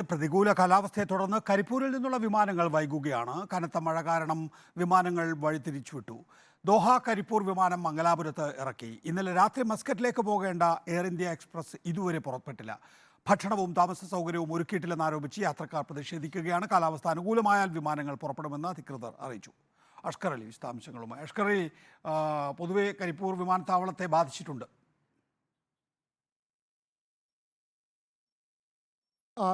പ്രതികൂല കാലാവസ്ഥയെ തുടർന്ന് കരിപ്പൂരിൽ നിന്നുള്ള വിമാനങ്ങൾ വൈകുകയാണ്. കനത്ത മഴ കാരണം വിമാനങ്ങൾ വഴിതിരിച്ചുവിട്ടു. ദോഹ കരിപ്പൂർ വിമാനം മംഗലാപുരത്ത് ഇറക്കി. ഇന്നലെ രാത്രി മസ്കറ്റിലേക്ക് പോകേണ്ട എയർ ഇന്ത്യ എക്സ്പ്രസ് ഇതുവരെ പുറപ്പെട്ടില്ല. ഭക്ഷണവും താമസ സൗകര്യവും ഒരുക്കിയിട്ടില്ലെന്നാരോപിച്ച് യാത്രക്കാർ പ്രതിഷേധിക്കുകയാണ്. കാലാവസ്ഥ അനുകൂലമായാൽ വിമാനങ്ങൾ പുറപ്പെടുമെന്ന് അധികൃതർ അറിയിച്ചു. അഷ്കർ അലി വിശദാംശങ്ങളുമായി. അഷ്കർ അലി, പൊതുവെ കരിപ്പൂർ വിമാനത്താവളത്തെ ബാധിച്ചിട്ടുണ്ട്.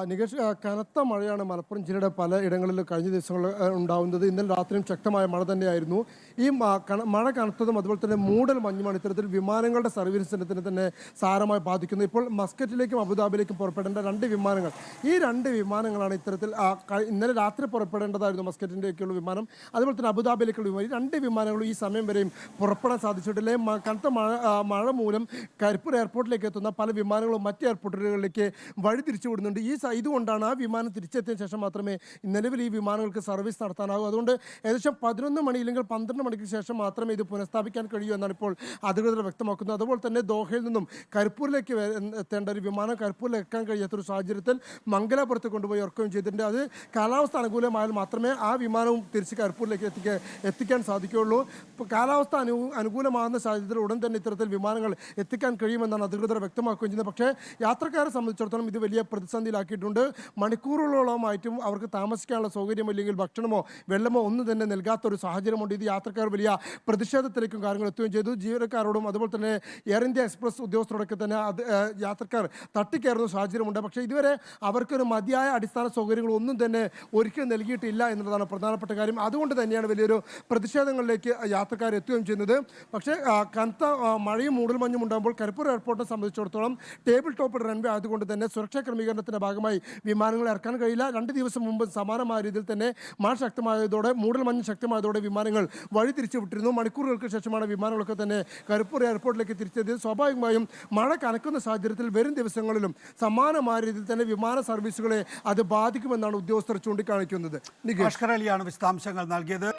നികേഷ്, കനത്ത മഴയാണ് മലപ്പുറം ജില്ലയുടെ പല ഇടങ്ങളിലും കഴിഞ്ഞ ദിവസങ്ങളിൽ ഉണ്ടാകുന്നത്. ഇന്നലെ രാത്രിയും ശക്തമായ മഴ തന്നെയായിരുന്നു. ഈ മഴ കനത്തതും അതുപോലെ തന്നെ മൂടൽ മഞ്ഞുമാണ് ഇത്തരത്തിൽ വിമാനങ്ങളുടെ സർവീസിനെ തന്നെ സാരമായി ബാധിക്കുന്നു. ഇപ്പോൾ മസ്കറ്റിലേക്കും അബുദാബിയിലേക്കും പുറപ്പെടേണ്ട രണ്ട് വിമാനങ്ങൾ, ഈ രണ്ട് വിമാനങ്ങളാണ് ഇത്തരത്തിൽ ഇന്നലെ രാത്രി പുറപ്പെടേണ്ടതായിരുന്നു മസ്കറ്റിലേക്കുള്ള വിമാനം, അതുപോലെ തന്നെ അബുദാബിയിലേക്കുള്ള വിമാനം. രണ്ട് വിമാനങ്ങളും ഈ സമയം വരെയും പുറപ്പെടാൻ സാധിച്ചിട്ടില്ല. കനത്ത മഴ മൂലം കരിപ്പൂർ എയർപോർട്ടിലേക്ക് എത്തുന്ന പല വിമാനങ്ങളും മറ്റ് എയർപോർട്ടുകളിലേക്ക് വഴി തിരിച്ചു വിടുന്നുണ്ട്. ഇതുകൊണ്ടാണ് ആ വിമാനം തിരിച്ചെത്തിയ ശേഷം മാത്രമേ നിലവിൽ ഈ വിമാനങ്ങൾക്ക് സർവീസ് നടത്താനാകൂ. അതുകൊണ്ട് ഏകദേശം 11 മണി അല്ലെങ്കിൽ 12 മണിക്ക് ശേഷം മാത്രമേ ഇത് പുനഃസ്ഥാപിക്കാൻ കഴിയൂ എന്നാണ് ഇപ്പോൾ അധികൃതർ വ്യക്തമാക്കുന്നത്. അതുപോലെ തന്നെ ദോഹയിൽ നിന്നും കരിപ്പൂരിലേക്ക് എത്തേണ്ട ഒരു വിമാനം കരിപ്പൂരിൽ എത്താൻ കഴിയാത്തൊരു സാഹചര്യത്തിൽ മംഗലാപുരത്ത് കൊണ്ടുപോയി ഇറക്കുകയും ചെയ്തിട്ടുണ്ട്. അത് കാലാവസ്ഥ അനുകൂലമായാൽ മാത്രമേ ആ വിമാനവും തിരിച്ച് കരിപ്പൂരിലേക്ക് എത്തിക്കാൻ സാധിക്കുകയുള്ളൂ. ഇപ്പോൾ കാലാവസ്ഥ അനുകൂലമാകുന്ന സാഹചര്യത്തിൽ ഉടൻ തന്നെ ഇത്തരത്തിൽ വിമാനങ്ങൾ എത്തിക്കാൻ കഴിയുമെന്നാണ് അധികൃതർ വ്യക്തമാക്കുകയും ചെയ്യുന്നത്. പക്ഷേ യാത്രക്കാരെ സംബന്ധിച്ചിടത്തോളം ഇത് വലിയ പ്രതിസന്ധിയിലാക്കിയിട്ടുണ്ട്. മണിക്കൂറുകളോളമായിട്ടും അവർക്ക് താമസിക്കാനുള്ള സൗകര്യമില്ലെങ്കിൽ ഭക്ഷണമോ വെള്ളമോ ഒന്നും തന്നെ നൽകാത്തൊരു സാഹചര്യമുണ്ട്. ഇത് യാത്രക്കാർ വലിയ പ്രതിഷേധത്തിലേക്കും കാര്യങ്ങൾ എത്തുകയും ചെയ്തു. ജീവനക്കാരോടും അതുപോലെ തന്നെ എയർ ഇന്ത്യ എക്സ്പ്രസ് ഉദ്യോഗസ്ഥരോടൊക്കെ തന്നെ യാത്രക്കാർ തട്ടിക്കയറുന്ന സാഹചര്യമുണ്ട്. പക്ഷേ ഇതുവരെ അവർക്കൊരു മതിയായ അടിസ്ഥാന സൗകര്യങ്ങളൊന്നും തന്നെ ഒരിക്കലും നൽകിയിട്ടില്ല എന്നുള്ളതാണ് പ്രധാനപ്പെട്ട കാര്യം. അതുകൊണ്ട് തന്നെയാണ് വലിയൊരു പ്രതിഷേധങ്ങളിലേക്ക് യാത്രക്കാർ എത്തുകയും ചെയ്യുന്നത്. പക്ഷേ കനത്ത മഴയും മൂടൽമഞ്ഞും ഉണ്ടാകുമ്പോൾ കരിപ്പൂർ എയർപോർട്ടിനെ സംബന്ധിച്ചിടത്തോളം ടേബിൾ ടോപ്പ് റൺവേ ആയതുകൊണ്ട് തന്നെ സുരക്ഷാ ക്രമീകരണത്തിന്റെ ഭാഗമായി വിമാനങ്ങൾ ഇറക്കാൻ കഴിയില്ല. 2 ദിവസം മുമ്പ് സമാനമായ രീതിയിൽ തന്നെ മഴ ശക്തമായതോടെ മൂടൽമഞ്ഞ് ശക്തമായതോടെ വിമാനങ്ങൾ വഴി തിരിച്ചു വിട്ടിരുന്നു. മണിക്കൂറുകൾക്ക് ശേഷമാണ് വിമാനങ്ങളൊക്കെ തന്നെ കരിപ്പൂർ എയർപോർട്ടിലേക്ക് തിരിച്ചെത്തിയത്. സ്വാഭാവികമായും മഴ കനക്കുന്ന സാഹചര്യത്തിൽ വരും ദിവസങ്ങളിലും സമാനമായ രീതിയിൽ തന്നെ വിമാന സർവീസുകളെ അത് ബാധിക്കുമെന്നാണ് ഉദ്യോഗസ്ഥർ ചൂണ്ടിക്കാണിക്കുന്നത്. അഷ്കർ അലിയാണ് വിശദാംശങ്ങൾ നൽകിയത്.